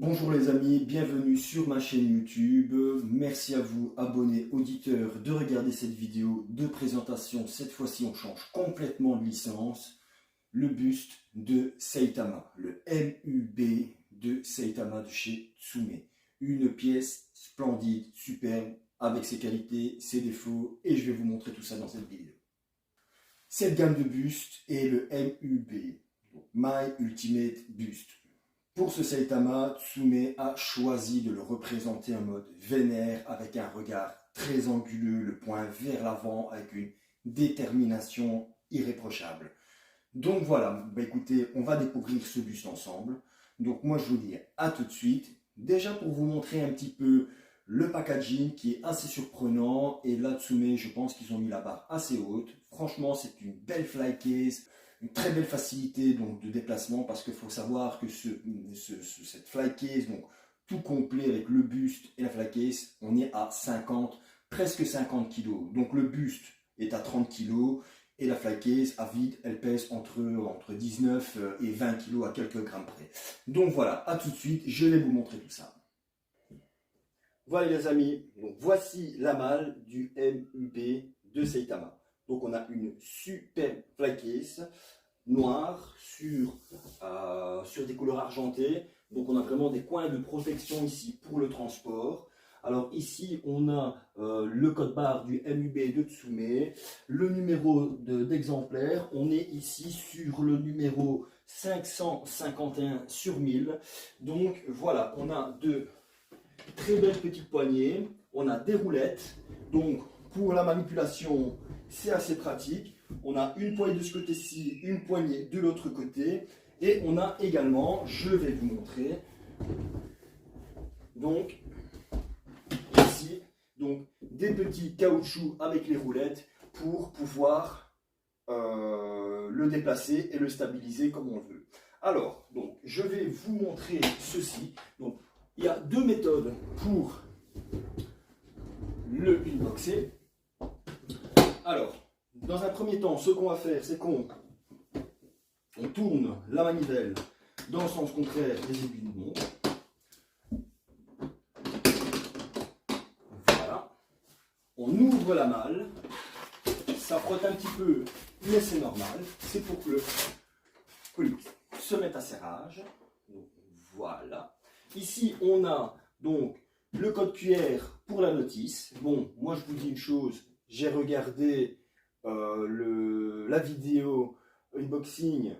Bonjour les amis, bienvenue sur ma chaîne YouTube. Merci à vous, abonnés, auditeurs, de regarder cette vidéo de présentation. Cette fois-ci, on change complètement de licence. Le buste de Saitama, le MUB de Saitama de chez Tsume. Une pièce splendide, superbe, avec ses qualités, ses défauts, et je vais vous montrer tout ça dans cette vidéo. Cette gamme de bustes est le MUB, My Ultimate Buste. Pour ce Saitama, Tsume a choisi de le représenter en mode vénère avec un regard très anguleux, le poing vers l'avant avec une détermination irréprochable. Donc voilà, écoutez, on va découvrir ce buste ensemble. Donc moi je vous dis à tout de suite. Déjà pour vous montrer un petit peu le packaging qui est assez surprenant. Et là Tsume, je pense qu'ils ont mis la barre assez haute. Franchement c'est une belle fly case. Une très belle facilité donc, de déplacement parce qu'il faut savoir que cette fly case, donc tout complet avec le buste et la fly case, on est à 50, presque 50 kg. Donc le buste est à 30 kg et la fly case à vide, elle pèse entre 19 et 20 kg à quelques grammes près. Donc voilà, à tout de suite, je vais vous montrer tout ça. Voilà les amis, donc voici la malle du MUB de Saitama. Donc on a une super fly case noire sur des couleurs argentées. Donc on a vraiment des coins de protection ici pour le transport. Alors ici on a le code barre du MUB de Tsume, le numéro d'exemplaire. On est ici sur le numéro 551/1000. Donc voilà, on a de très belles petites poignées. On a des roulettes. Donc pour la manipulation, c'est assez pratique. On a une poignée de ce côté-ci, une poignée de l'autre côté. Et on a également, je vais vous montrer, donc ici, donc, des petits caoutchoucs avec les roulettes pour pouvoir le déplacer et le stabiliser comme on veut. Alors, donc, je vais vous montrer ceci. Donc, il y a deux méthodes pour le unboxer. Alors, dans un premier temps, ce qu'on va faire, c'est qu'on tourne la manivelle dans le sens contraire des aiguilles de montre. Voilà. On ouvre la malle. Ça frotte un petit peu, mais c'est normal. C'est pour que le colis se mette à serrage. Donc, voilà. Ici, on a donc le code QR pour la notice. Bon, moi je vous dis une chose. J'ai regardé la vidéo unboxing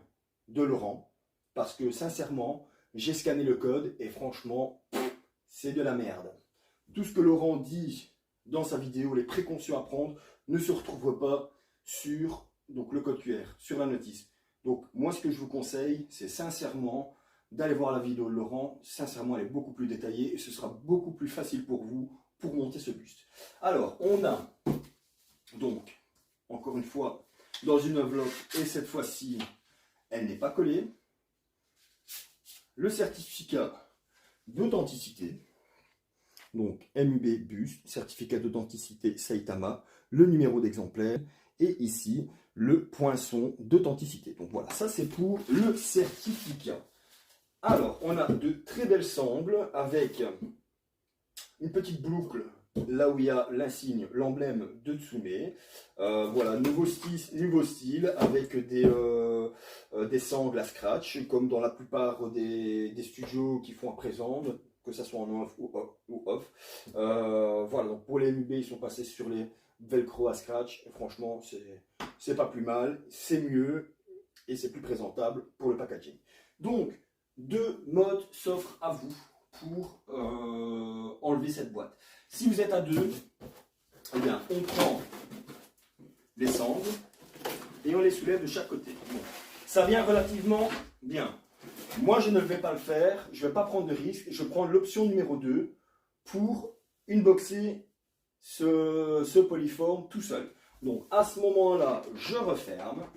de Laurent parce que sincèrement j'ai scanné le code et franchement c'est de la merde. Tout ce que Laurent dit dans sa vidéo, les précautions à prendre, ne se retrouve pas sur donc, le code QR, sur la notice. Donc moi ce que je vous conseille, c'est sincèrement d'aller voir la vidéo de Laurent. Sincèrement elle est beaucoup plus détaillée et ce sera beaucoup plus facile pour vous pour monter ce buste. Alors on a donc, encore une fois, dans une enveloppe, et cette fois-ci, elle n'est pas collée, le certificat d'authenticité, donc MUB Buste, certificat d'authenticité Saitama, le numéro d'exemplaire, et ici, le poinçon d'authenticité. Donc voilà, ça c'est pour le certificat. Alors, on a de très belles sangles avec une petite boucle là où il y a l'insigne, l'emblème de Tsume. Voilà, nouveau style avec des sangles à scratch, comme dans la plupart des studios qui font à présent, que ce soit en off ou off. Voilà, donc pour les MUB, ils sont passés sur les velcro à scratch. Et franchement, c'est pas plus mal, c'est mieux et c'est plus présentable pour le packaging. Donc, deux modes s'offrent à vous pour enlever cette boîte. Si vous êtes à deux, eh bien, on prend les sangles et on les soulève de chaque côté. Bon, ça vient relativement bien. Moi, je ne vais pas le faire, je ne vais pas prendre de risque. Je prends l'option numéro 2 pour unboxer ce polyforme tout seul. Donc, à ce moment-là, je referme.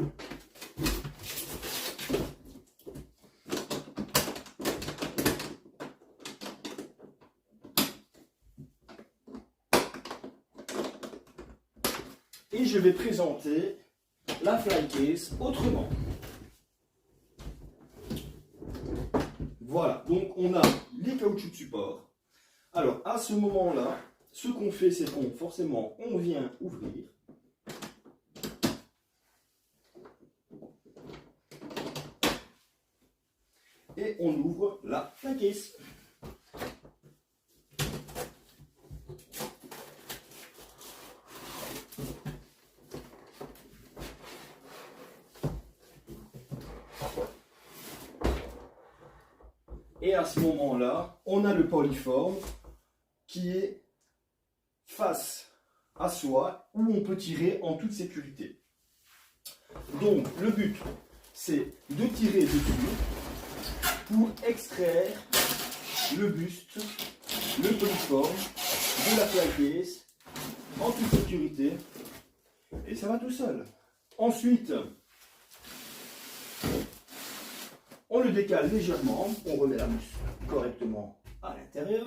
Et je vais présenter la fly case autrement. Voilà, Donc on a les caoutchoucs de support. Alors à ce moment-là, ce qu'on fait, c'est qu'on forcément on vient ouvrir. Et on ouvre la caisse. Et à ce moment-là, on a le polyforme qui est face à soi, où on peut tirer en toute sécurité. Donc, le but, c'est de tirer dessus pour extraire le buste, le polyforme de la fly case en toute sécurité. Et ça va tout seul. Ensuite, on le décale légèrement, on remet la mousse correctement à l'intérieur.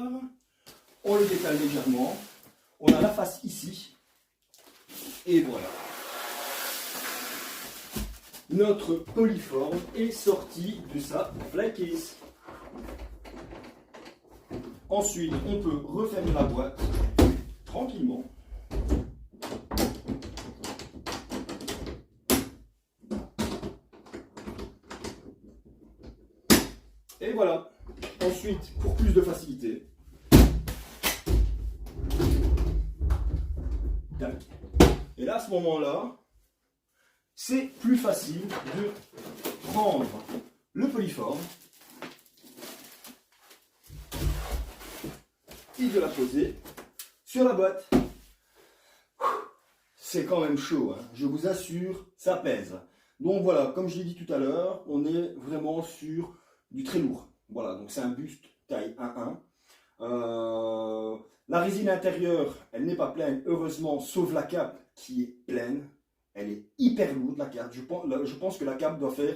On le décale légèrement, on a la face ici, et voilà. Notre polyforme est sorti de sa fly case. Ensuite, on peut refermer la boîte tranquillement. Et voilà. Ensuite, pour plus de facilité, tac. Et là, à ce moment-là, c'est plus facile de prendre le polyforme et de la poser sur la boîte. C'est quand même chaud, hein. Je vous assure, ça pèse. Donc voilà, comme je l'ai dit tout à l'heure, on est vraiment sur du très lourd. Voilà, donc c'est un buste taille 1-1. La résine intérieure, elle n'est pas pleine, heureusement, sauf la cape qui est pleine. Elle est hyper lourde, la cape. Je pense que la cape doit faire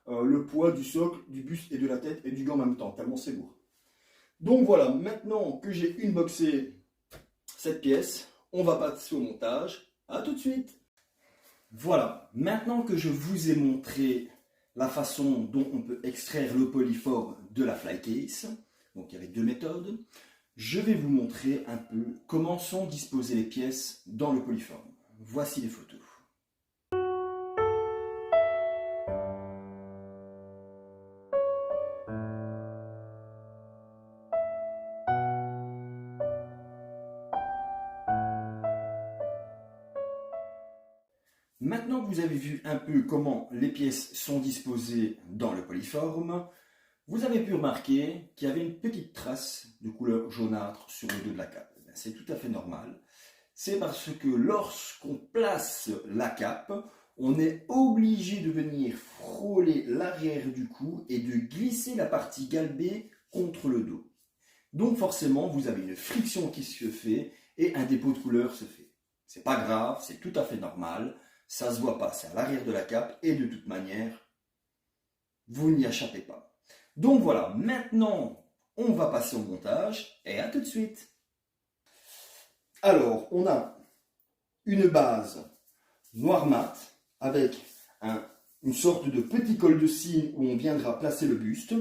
le poids du socle, du buste et de la tête et du gant en même temps, tellement c'est lourd. Donc voilà, maintenant que j'ai unboxé cette pièce, on va passer au montage. A tout de suite. Voilà, maintenant que je vous ai montré la façon dont on peut extraire le polyforme de la fly case, donc il y avait deux méthodes, je vais vous montrer un peu comment sont disposées les pièces dans le polyforme. Voici les photos. Maintenant que vous avez vu un peu comment les pièces sont disposées dans le polyforme, vous avez pu remarquer qu'il y avait une petite trace de couleur jaunâtre sur le dos de la cape. C'est tout à fait normal. C'est parce que lorsqu'on place la cape, on est obligé de venir frôler l'arrière du cou et de glisser la partie galbée contre le dos. Donc forcément, vous avez une friction qui se fait et un dépôt de couleur se fait. C'est pas grave, c'est tout à fait normal. Ça se voit pas, c'est à l'arrière de la cape et de toute manière, vous n'y échappez pas. Donc voilà, maintenant, on va passer au montage et à tout de suite. Alors, on a une base noir mat avec une sorte de petit col de cygne où on viendra placer le buste.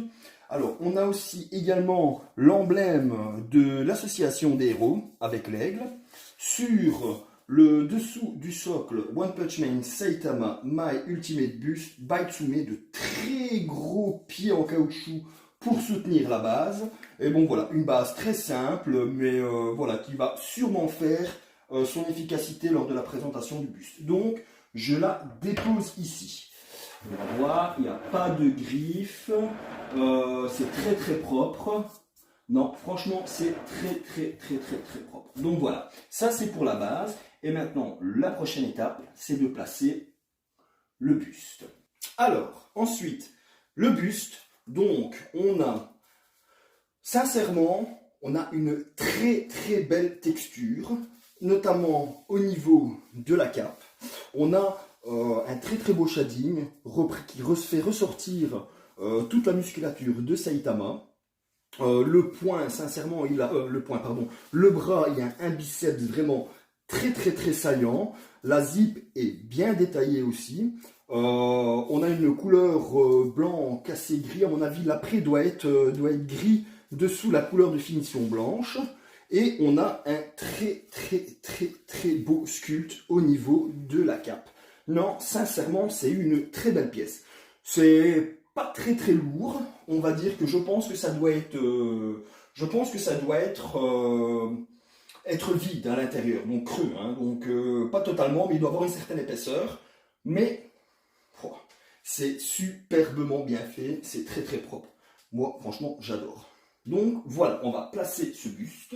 Alors, on a aussi également l'emblème de l'association des héros avec l'aigle. Sur le dessous du socle One Punch Man Saitama My Ultimate Bust by Tsume, de très gros pieds en caoutchouc pour soutenir la base. Et bon voilà, une base très simple, mais voilà, qui va sûrement faire son efficacité lors de la présentation du buste. Donc, je la dépose ici. On va voir, il n'y a pas de griffes, c'est très très propre. Non, franchement, c'est très propre. Donc voilà, ça c'est pour la base. Et maintenant, la prochaine étape, c'est de placer le buste. Alors, ensuite, le buste, donc on a, sincèrement, on a une très belle texture, notamment au niveau de la cape. On a un très beau shading qui fait ressortir toute la musculature de Saitama. Le poing, sincèrement, le bras, il y a un biceps vraiment très saillant. La zip est bien détaillée aussi. On a une couleur blanc cassé gris. À mon avis, l'après doit être gris dessous la couleur de finition blanche. Et on a un très beau sculpte au niveau de la cape. Non, sincèrement, c'est une très belle pièce. C'est pas très lourd. On va dire que je pense que ça doit être... être vide à l'intérieur, donc creux, hein, donc pas totalement, mais il doit avoir une certaine épaisseur. Mais oh, c'est superbement bien fait, c'est très propre. Moi, franchement, j'adore. Donc voilà, on va placer ce buste.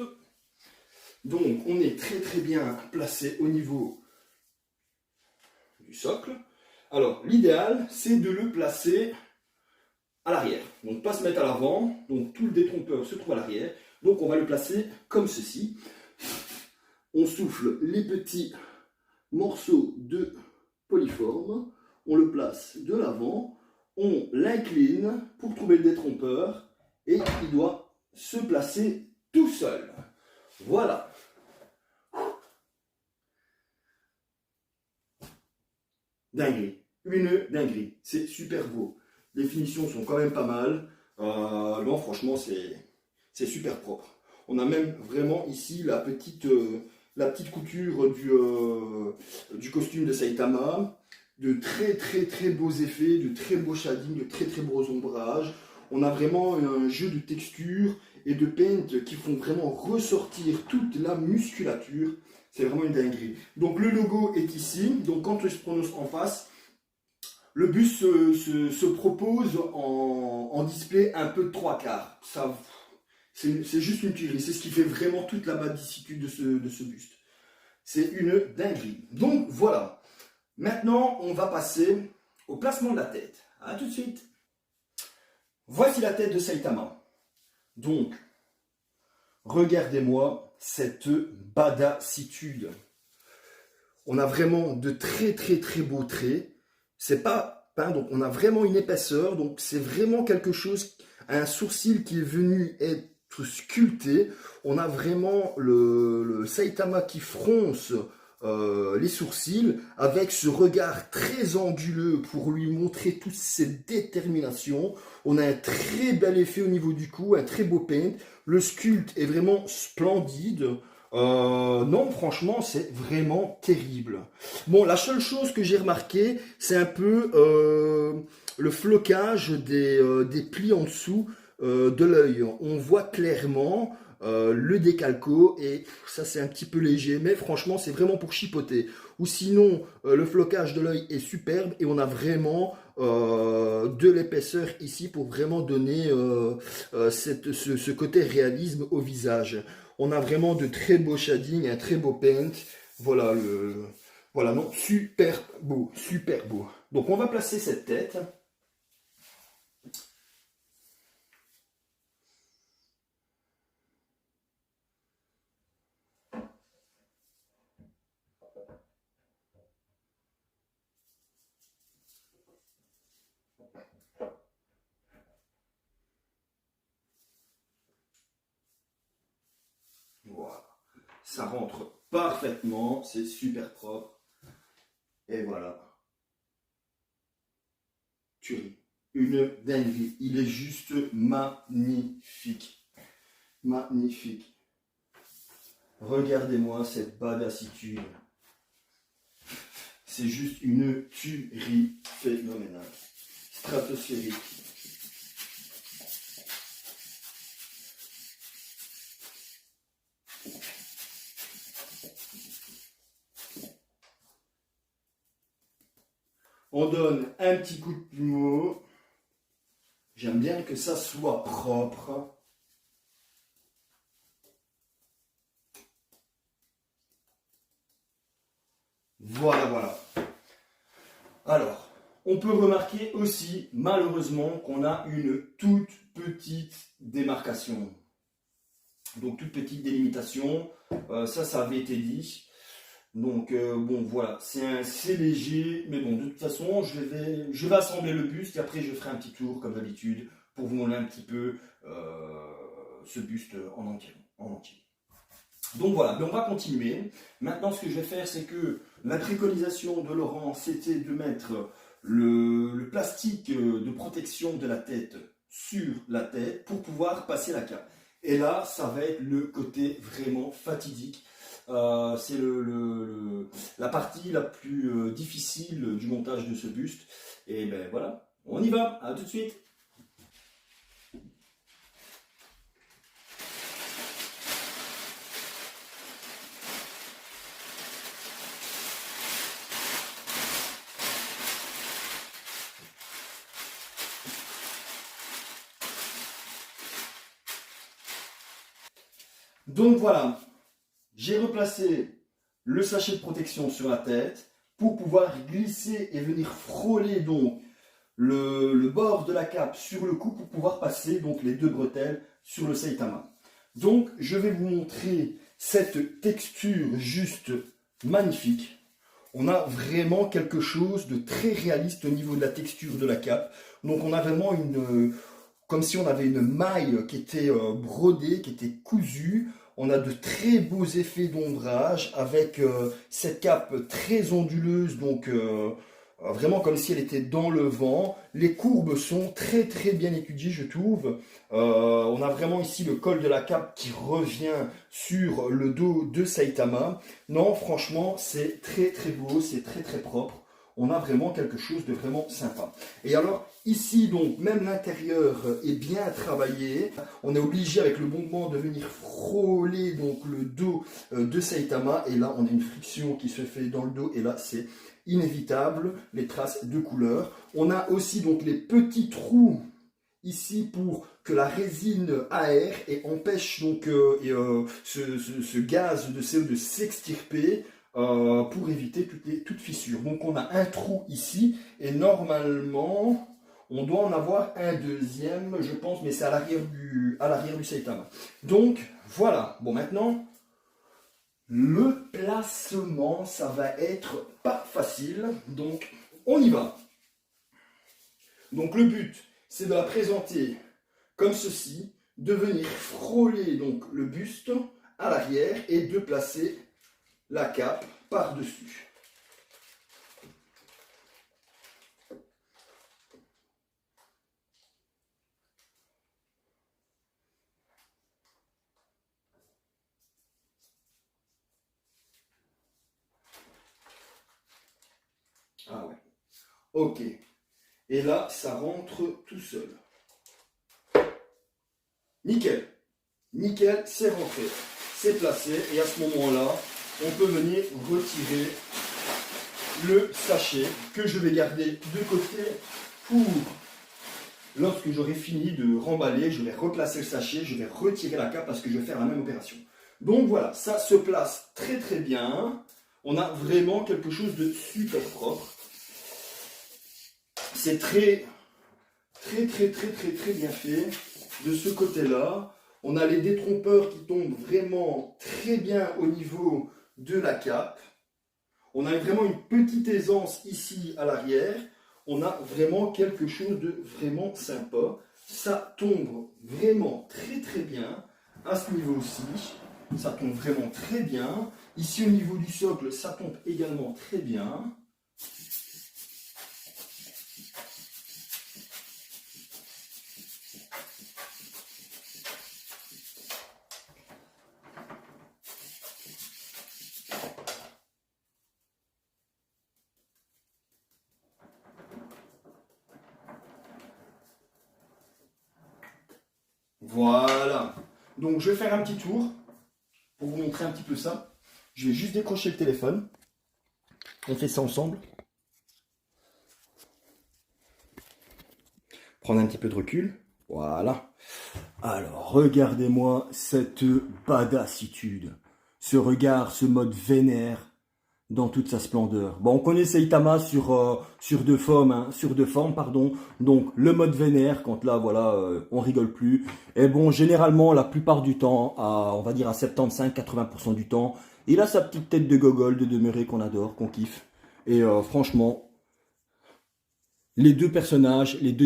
Donc on est très bien placé au niveau du socle. Alors l'idéal, c'est de le placer à l'arrière. Donc pas se mettre à l'avant, donc tout le détrompeur se trouve à l'arrière. Donc on va le placer comme ceci. On souffle les petits morceaux de polyforme, on le place de l'avant, on l'incline pour trouver le détrompeur et il doit se placer tout seul. Voilà. Dinguerie. Une dinguerie. C'est super beau. Les finitions sont quand même pas mal. Non, franchement, c'est super propre. On a même vraiment ici la petite couture du costume de Saitama. De très beaux effets, de très beaux shadings, de très beaux ombrages. On a vraiment un jeu de texture et de paint qui font vraiment ressortir toute la musculature. C'est vraiment une dinguerie. Donc le logo est ici. Donc quand on se prononce en face, le buste se propose en display un peu de 3/4. Ça, c'est juste une tuerie. C'est ce qui fait vraiment toute la badicitude de ce buste. C'est une dinguerie. Donc voilà. Maintenant, on va passer au placement de la tête. A tout de suite. Voici la tête de Saitama. Donc, regardez-moi cette badacitude. On a vraiment de très beaux traits. C'est pas peint, donc on a vraiment une épaisseur. Donc c'est vraiment quelque chose, un sourcil qui est venu être sculpté. On a vraiment le Saitama qui fronce les sourcils avec ce regard très anguleux pour lui montrer toute cette détermination. On a un très bel effet au niveau du cou, un très beau paint. Le sculpte est vraiment splendide. Non, franchement, c'est vraiment terrible. Bon, la seule chose que j'ai remarqué, c'est un peu le flocage des plis en dessous de l'œil. On voit clairement le décalco et ça c'est un petit peu léger, mais franchement c'est vraiment pour chipoter. Ou sinon le flocage de l'œil est superbe et on a vraiment de l'épaisseur ici pour vraiment donner ce côté réalisme au visage. On a vraiment de très beaux shadings, un très beau paint. Voilà, voilà, non, super beau, super beau. Donc on va placer cette tête. Voilà, ça rentre parfaitement, c'est super propre. Et voilà, tuerie, une dinguerie. Il est juste magnifique, magnifique. Regardez-moi cette badacitude. C'est juste une tuerie phénoménale, stratosphérique. On donne un petit coup de plumeau. J'aime bien que ça soit propre. Voilà, voilà. Alors, on peut remarquer aussi, malheureusement, qu'on a une toute petite démarcation. Donc, toute petite délimitation. Ça avait été dit. Donc bon voilà, c'est léger, mais bon de toute façon je vais assembler le buste et après je ferai un petit tour comme d'habitude pour vous montrer un petit peu ce buste en entier. Donc voilà, mais on va continuer. Maintenant ce que je vais faire c'est que la préconisation de Laurent c'était de mettre le plastique de protection de la tête sur la tête pour pouvoir passer la cape. Et là, ça va être le côté vraiment fatidique. C'est la partie la plus difficile du montage de ce buste. Et ben voilà, on y va, à tout de suite. Donc voilà, j'ai replacé le sachet de protection sur la tête pour pouvoir glisser et venir frôler donc le bord de la cape sur le cou pour pouvoir passer donc les deux bretelles sur le Saitama. Donc je vais vous montrer cette texture juste magnifique. On a vraiment quelque chose de très réaliste au niveau de la texture de la cape. Donc on a vraiment comme si on avait une maille qui était brodée, qui était cousue. On a de très beaux effets d'ombrage avec cette cape très onduleuse, donc vraiment comme si elle était dans le vent. Les courbes sont très très bien étudiées, je trouve. On a vraiment ici le col de la cape qui revient sur le dos de Saitama. Non, franchement, c'est très très beau, c'est très très propre. On a vraiment quelque chose de vraiment sympa. Et alors, ici, donc, même l'intérieur est bien travaillé. On est obligé, avec le bombement, de venir frôler donc, le dos de Saitama. Et là, on a une friction qui se fait dans le dos. Et là, c'est inévitable, les traces de couleur. On a aussi donc les petits trous ici pour que la résine aère et empêche donc ce gaz de CO de s'extirper. Pour éviter toute fissure. Donc on a un trou ici et normalement on doit en avoir un deuxième, je pense, mais c'est à l'arrière du Saitama. Donc voilà, bon maintenant le placement, ça va être pas facile, donc on y va. Donc le but, c'est de la présenter comme ceci, de venir frôler donc le buste à l'arrière et de placer la cape par-dessus. Ah ouais. Ok. Et là, ça rentre tout seul. Nickel. Nickel, c'est rentré. C'est placé. Et à ce moment-là, on peut venir retirer le sachet que je vais garder de côté pour lorsque j'aurai fini de remballer, je vais replacer le sachet, je vais retirer la cape parce que je vais faire la même opération. Donc voilà, ça se place très très bien. On a vraiment quelque chose de super propre. C'est très bien fait. De ce côté-là, on a les détrompeurs qui tombent vraiment très bien au niveau de la cape. On a vraiment une petite aisance ici à l'arrière. On a vraiment quelque chose de vraiment sympa. Ça tombe vraiment très très bien. À ce niveau aussi, ça tombe vraiment très bien. Ici au niveau du socle, ça tombe également très bien. Voilà. Donc je vais faire un petit tour pour vous montrer un petit peu ça. Je vais juste décrocher le téléphone. On fait ça ensemble. Prendre un petit peu de recul. Voilà. Alors, regardez-moi cette badassitude. Ce regard, ce mode vénère dans toute sa splendeur. Bon, on connaît Saitama sur deux formes, pardon. Donc, le mode vénère, quand là, voilà, on rigole plus. Et bon, généralement, la plupart du temps, on va dire à 75-80% du temps, il a sa petite tête de gogol, de demeuré qu'on adore, qu'on kiffe. Et franchement, les deux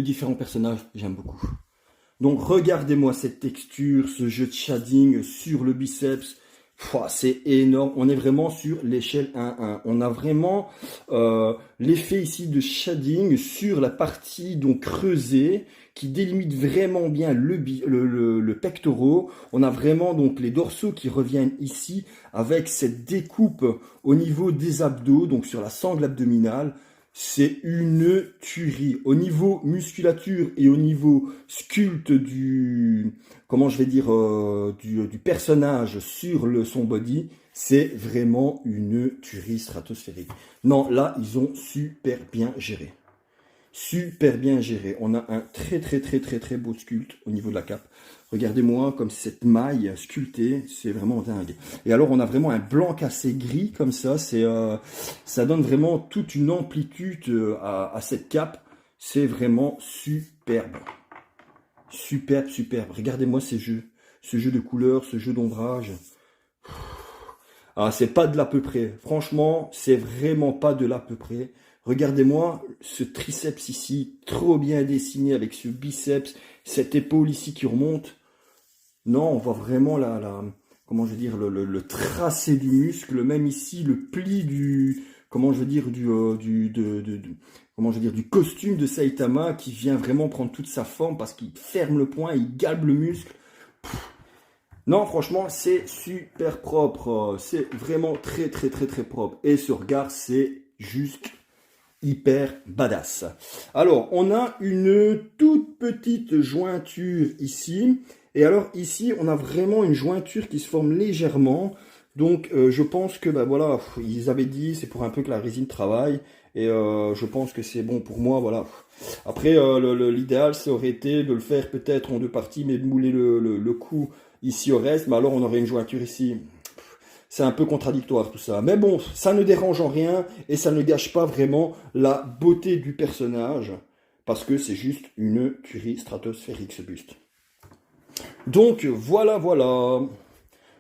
différents personnages, j'aime beaucoup. Donc regardez-moi cette texture, ce jeu de shading sur le biceps. Pouah, c'est énorme, on est vraiment sur l'échelle 1-1. On a vraiment l'effet ici de shading sur la partie donc creusée qui délimite vraiment bien le pectoral. On a vraiment donc les dorsaux qui reviennent ici avec cette découpe au niveau des abdos, donc sur la sangle abdominale. C'est une tuerie. Au niveau musculature et au niveau sculpte du, comment je vais dire, du personnage sur son body, c'est vraiment une tuerie stratosphérique. Non, là, ils ont super bien géré. Super bien géré. On a un très beau sculpte au niveau de la cape. Regardez-moi comme cette maille sculptée, c'est vraiment dingue. Et alors on a vraiment un blanc cassé gris comme ça, ça donne vraiment toute une amplitude à cette cape. C'est vraiment superbe. Superbe. Regardez-moi ce jeu de couleurs, ce jeu d'ombrage. Ah, c'est pas de l'à peu près. Franchement, c'est vraiment pas de l'à peu près. Regardez-moi ce triceps ici, trop bien dessiné avec ce biceps, cette épaule ici qui remonte. Non, on voit vraiment comment je veux dire, le tracé du muscle, même ici le pli du, comment je veux dire, comment je veux dire, du costume de Saitama qui vient vraiment prendre toute sa forme parce qu'il ferme le poing, il galbe le muscle. Non, franchement, c'est super propre. C'est vraiment très propre. Et ce regard, c'est juste hyper badass. Alors, on a une toute petite jointure ici. Et alors, ici, on a vraiment une jointure qui se forme légèrement. Donc, je pense que, ben voilà, ils avaient dit, c'est pour un peu que la résine travaille. Et je pense que c'est bon pour moi, voilà. Après, l'idéal, ça aurait été de le faire peut-être en deux parties, mais de mouler le cou ici au reste. Mais alors, on aurait une jointure ici. C'est un peu contradictoire tout ça. Mais bon, ça ne dérange en rien et ça ne gâche pas vraiment la beauté du personnage. Parce que c'est juste une tuerie stratosphérique ce buste. Donc voilà. Bon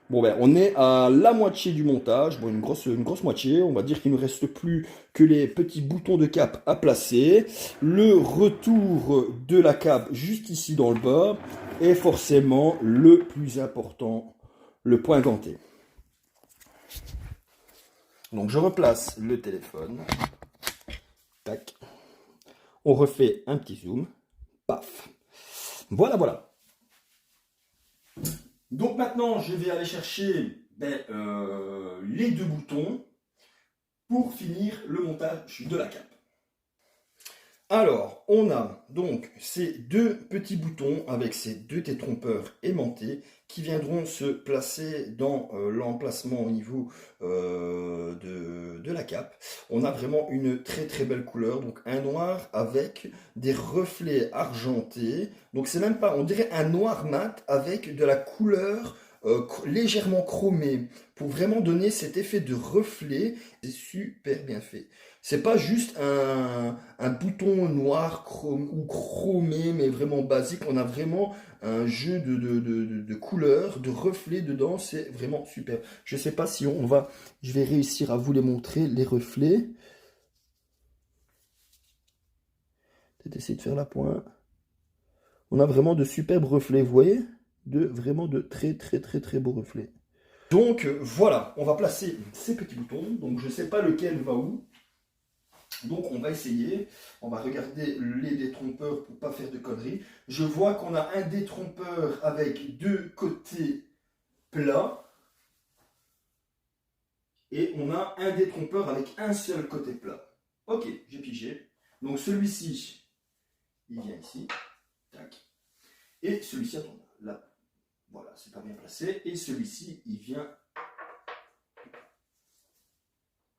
ben on est à la moitié du montage. Bon une grosse moitié. On va dire qu'il ne reste plus que les petits boutons de cape à placer. Le retour de la cape juste ici dans le bas. Et forcément le plus important, le point ganté. Donc je replace le téléphone. Tac. On refait un petit zoom. Paf. Voilà. Donc maintenant, je vais aller chercher les deux boutons pour finir le montage de la cape. Alors, on a donc ces deux petits boutons avec ces deux tétrompeurs aimantés qui viendront se placer dans l'emplacement au niveau de la cape. On a vraiment une très belle couleur, donc un noir avec des reflets argentés. Donc c'est même pas, on dirait un noir mat avec de la couleur légèrement chromée pour vraiment donner cet effet de reflet. C'est super bien fait. C'est pas juste un bouton noir ou chromé, mais vraiment basique. On a vraiment un jeu de couleurs, de reflets dedans. C'est vraiment super. Je sais pas si je vais réussir à vous les montrer, les reflets. Peut-être essayer de faire la pointe. On a vraiment de superbes reflets, vous voyez? Vraiment de très beaux reflets. Donc voilà, on va placer ces petits boutons. Donc je sais pas lequel va où. Donc on va essayer, on va regarder les détrompeurs pour pas faire de conneries. Je vois qu'on a un détrompeur avec deux côtés plats. Et on a un détrompeur avec un seul côté plat. Ok, j'ai pigé. Donc celui-ci, il vient ici. Tac. Et celui-ci, attends, là. Voilà, c'est pas bien placé. Et celui-ci, il vient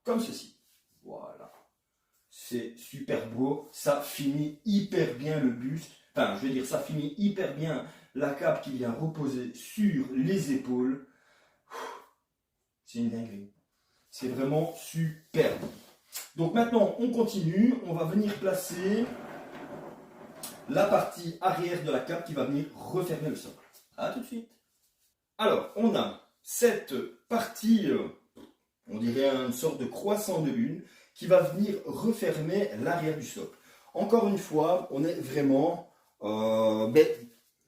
comme ceci. Voilà. C'est super beau, ça finit hyper bien le buste, enfin je veux dire ça finit hyper bien la cape qui vient reposer sur les épaules. C'est une dinguerie, c'est vraiment superbe. Donc maintenant on continue, on va venir placer la partie arrière de la cape qui va venir refermer le socle. A tout de suite. Alors on a cette partie, on dirait une sorte de croissant de lune, qui va venir refermer l'arrière du socle. Encore une fois, on est vraiment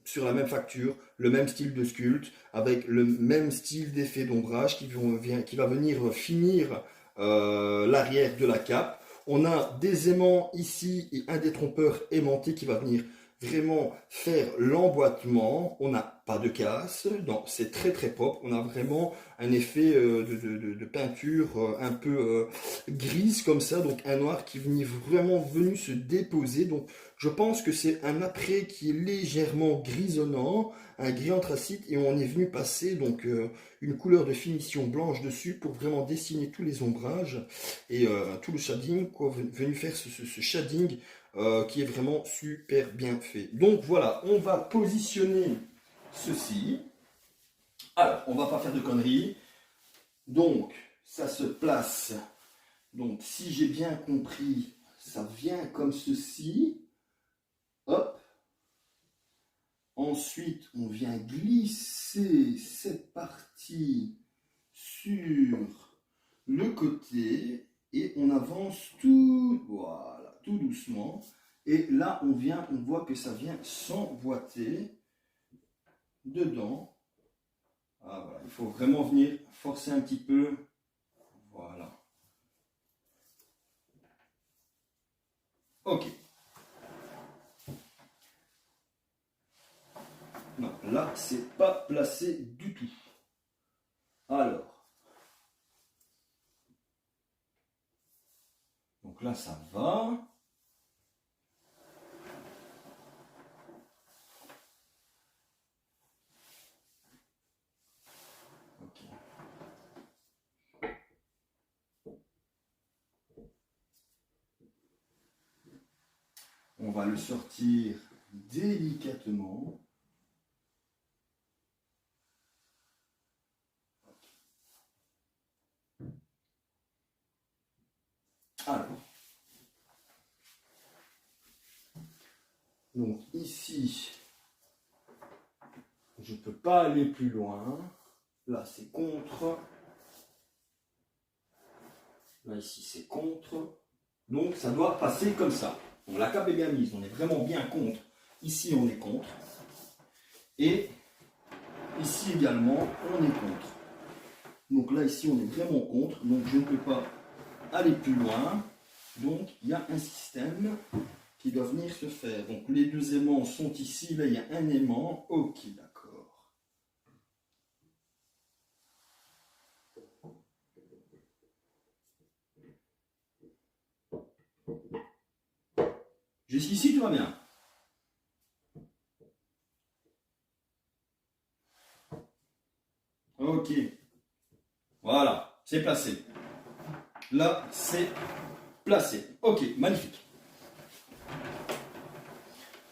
sur la même facture, le même style de sculpte, avec le même style d'effet d'ombrage qui va venir finir l'arrière de la cape. On a des aimants ici et un détrompeur aimanté qui va venir vraiment faire l'emboîtement. On n'a pas de casse, c'est très très propre. On a vraiment un effet de peinture un peu grise comme ça, donc un noir qui est vraiment venu se déposer. Donc je pense que c'est un après qui est légèrement grisonnant, un gris anthracite, et on est venu passer donc une couleur de finition blanche dessus pour vraiment dessiner tous les ombrages et tout le shading, quoi, venu faire ce shading qui est vraiment super bien fait. Donc voilà, on va positionner ceci. Alors, on va pas faire de conneries. Donc, ça se place. Donc, si j'ai bien compris, ça vient comme ceci. Hop. Ensuite, on vient glisser cette partie sur le côté et on avance tout, voilà, tout doucement. Et là, on voit que ça vient s'emboîter dedans. Ah, voilà. Il faut vraiment venir forcer un petit peu. Voilà. Ok. Non, là, c'est pas placé du tout. Alors. Donc là, ça va. Ok. On va le sortir délicatement. Alors, donc ici, je ne peux pas aller plus loin. Là, c'est contre. Là, ici, c'est contre. Donc, ça doit passer comme ça. Donc, la cape est bien mise. On est vraiment bien contre. Ici, on est contre. Et ici également, on est contre. Donc là, ici, on est vraiment contre. Donc, je ne peux pas aller plus loin. Donc, il y a un système qui doit venir se faire. Donc, les deux aimants sont ici. Là, il y a un aimant. Ok, d'accord. Jusqu'ici, tout va bien. Ok. Voilà, c'est placé. Là, c'est placé. Ok, magnifique.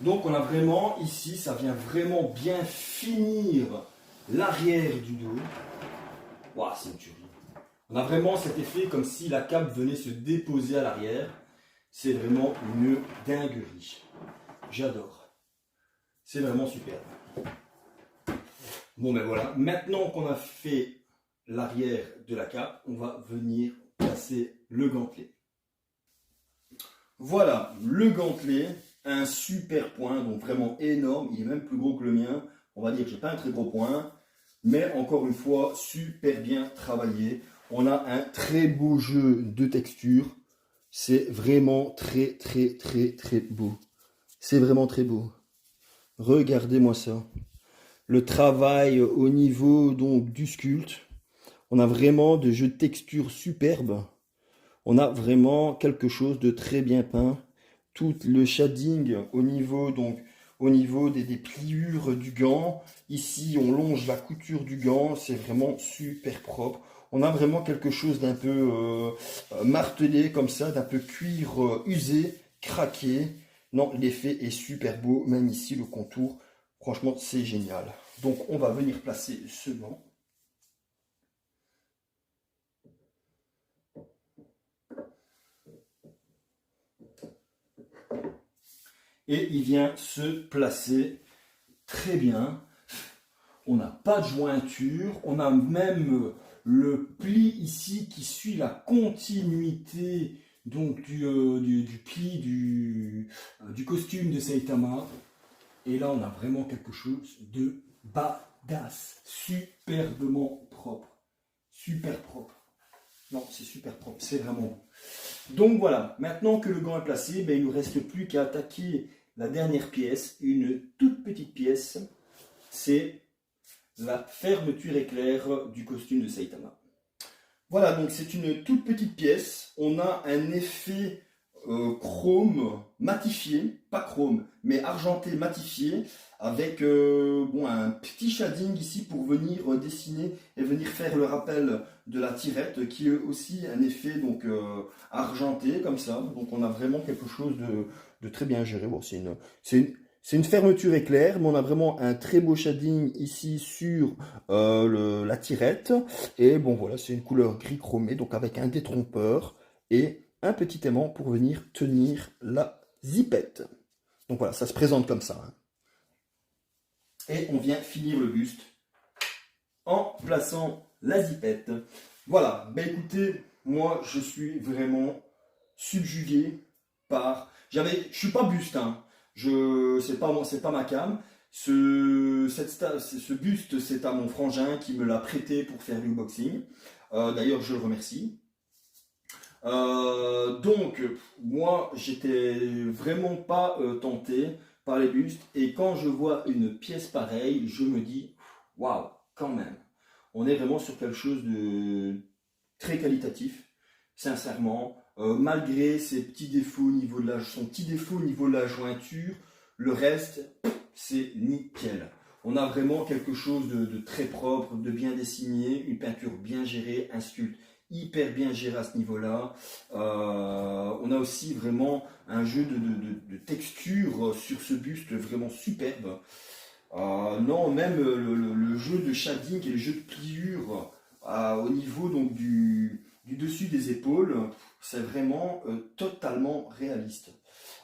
Donc, on a vraiment, ici, ça vient vraiment bien finir l'arrière du dos. Waouh, c'est une tuerie. On a vraiment cet effet comme si la cape venait se déposer à l'arrière. C'est vraiment une dinguerie. J'adore. C'est vraiment super. Bon, ben voilà. Maintenant qu'on a fait l'arrière de la cape, on va venir placer le gantelet. Voilà, le gantelet, un super point, donc vraiment énorme. Il est même plus gros que le mien. On va dire que j'ai pas un très gros point, mais encore une fois, super bien travaillé. On a un très beau jeu de texture. C'est vraiment très beau. C'est vraiment très beau. Regardez-moi ça. Le travail au niveau donc du sculpte. On a vraiment de jeux de texture superbes. On a vraiment quelque chose de très bien peint. Tout le shading au niveau des pliures du gant. Ici, on longe la couture du gant. C'est vraiment super propre. On a vraiment quelque chose d'un peu martelé comme ça, d'un peu cuir usé, craqué. Non, l'effet est super beau. Même ici, le contour, franchement, c'est génial. Donc, on va venir placer ce gant. Et il vient se placer très bien. On n'a pas de jointure. On a même le pli ici qui suit la continuité donc du pli du costume de Saitama. Et là, on a vraiment quelque chose de badass. Superbement propre. Super propre. Non, c'est super propre. C'est vraiment bon. Donc voilà, maintenant que le gant est placé, ben, il ne nous reste plus qu'à attaquer la dernière pièce, une toute petite pièce. C'est la fermeture éclair du costume de Saitama. Voilà, donc c'est une toute petite pièce. On a un effet chrome matifié, pas chrome, mais argenté matifié, avec bon, un petit shading ici pour venir dessiner et venir faire le rappel de la tirette, qui est aussi un effet donc argenté comme ça. Donc on a vraiment quelque chose de très bien géré. Bon, c'est une fermeture éclair, mais on a vraiment un très beau shading ici sur la tirette. Et bon voilà, c'est une couleur gris chromé, donc avec un détrompeur et un petit aimant pour venir tenir la zipette. Donc voilà, ça se présente comme ça. Hein. Et on vient finir le buste en plaçant la zipette. Voilà, ben écoutez, moi je suis vraiment subjugué par... Je suis pas buste, hein. C'est pas ma cam. Ce buste, c'est à mon frangin qui me l'a prêté pour faire l'unboxing. D'ailleurs, je le remercie. Donc, moi, j'étais vraiment pas tenté par les bustes. Et quand je vois une pièce pareille, je me dis, waouh, quand même. On est vraiment sur quelque chose de très qualitatif, sincèrement. Malgré ses petits défauts son petit défaut au niveau de la jointure, le reste, c'est nickel. On a vraiment quelque chose de très propre, de bien dessiné, une peinture bien gérée, un sculpte hyper bien géré à ce niveau-là. On a aussi vraiment un jeu de texture sur ce buste vraiment superbe. Non, même le jeu de shading et le jeu de pliure au niveau donc, du dessus des épaules, c'est vraiment totalement réaliste.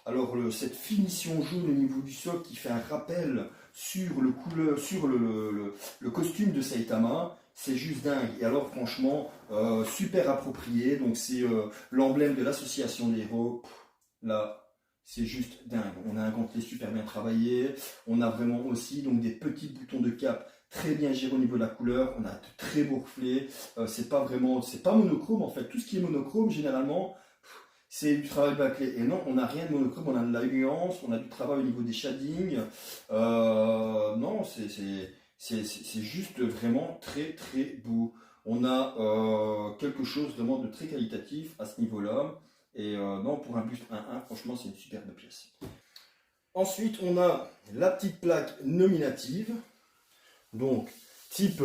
Alors cette finition jaune au niveau du socle qui fait un rappel sur le costume de Saitama, c'est juste dingue. Et alors franchement, super approprié. Donc c'est l'emblème de l'association des héros. Là, c'est juste dingue. On a un gantelet super bien travaillé. On a vraiment aussi donc des petits boutons de cap très bien gérés au niveau de la couleur. On a de très beaux reflets. C'est pas monochrome en fait. Tout ce qui est monochrome généralement, c'est du travail bâclé. Et non, on n'a rien de monochrome, on a de la nuance, on a du travail au niveau des shadings. Non, c'est juste vraiment très très beau. On a quelque chose vraiment de très qualitatif à ce niveau-là. Et non, pour un buste 1-1, franchement, c'est une superbe pièce. Ensuite, on a la petite plaque nominative. Donc, type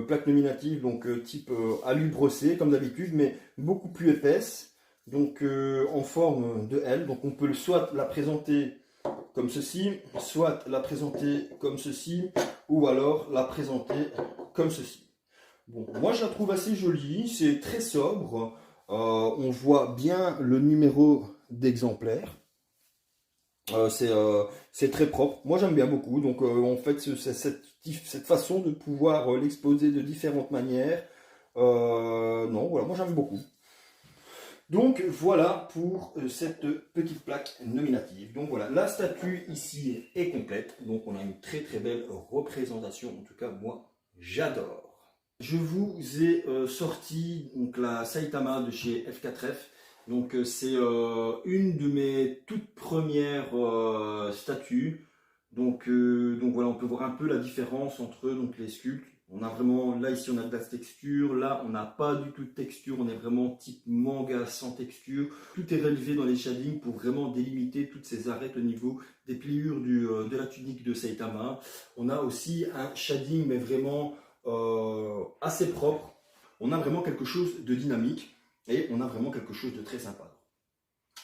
plaque nominative, donc type alu brossé, comme d'habitude, mais beaucoup plus épaisse. Donc, en forme de L. Donc, on peut soit la présenter comme ceci, soit la présenter comme ceci, ou alors la présenter comme ceci. Bon, moi, je la trouve assez jolie, c'est très sobre. On voit bien le numéro d'exemplaire. C'est très propre. Moi, j'aime bien beaucoup. Donc, en fait, cette façon de pouvoir l'exposer de différentes manières. Non, voilà, moi, j'aime beaucoup. Donc, voilà pour cette petite plaque nominative. Donc, voilà, la statue ici est complète. Donc, on a une très, très belle représentation. En tout cas, moi, j'adore. Je vous ai sorti donc, la Saitama de chez F4F. Donc c'est une de mes toutes premières statues. Donc voilà, on peut voir un peu la différence entre donc, les sculptes. On a vraiment, là ici on a de la texture, là on n'a pas du tout de texture, on est vraiment type manga sans texture. Tout est relevé dans les shadings pour vraiment délimiter toutes ces arêtes au niveau des pliures de la tunique de Saitama. On a aussi un shading mais vraiment assez propre. On a vraiment quelque chose de dynamique et on a vraiment quelque chose de très sympa.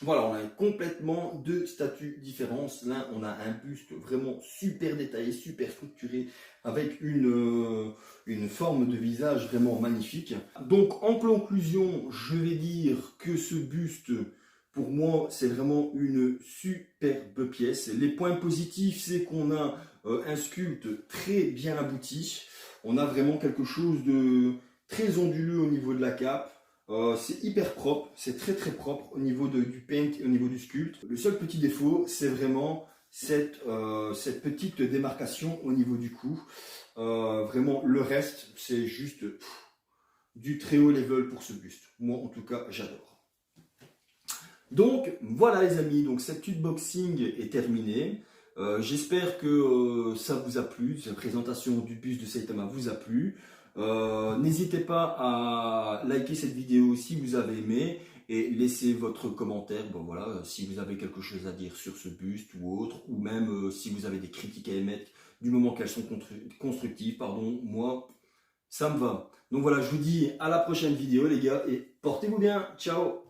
Voilà, on a complètement deux statues différentes. Là, on a un buste vraiment super détaillé, super structuré, avec une forme de visage vraiment magnifique. Donc, en conclusion, je vais dire que ce buste, pour moi, c'est vraiment une superbe pièce. Les points positifs, c'est qu'on a un sculpte très bien abouti. On a vraiment quelque chose de très onduleux au niveau de la cape. C'est hyper propre, c'est très très propre au niveau du paint et au niveau du sculpte. Le seul petit défaut, c'est vraiment cette petite démarcation au niveau du cou. Vraiment, le reste, c'est juste du très haut level pour ce buste. Moi, en tout cas, j'adore. Donc, voilà les amis, donc cette petite boxing est terminée. J'espère que ça vous a plu, cette présentation du buste de Saitama vous a plu. N'hésitez pas à liker cette vidéo si vous avez aimé et laissez votre commentaire. Bon voilà, si vous avez quelque chose à dire sur ce buste ou autre, ou même si vous avez des critiques à émettre, du moment qu'elles sont constructives, pardon, moi ça me va. Donc voilà, je vous dis à la prochaine vidéo les gars et portez-vous bien, ciao.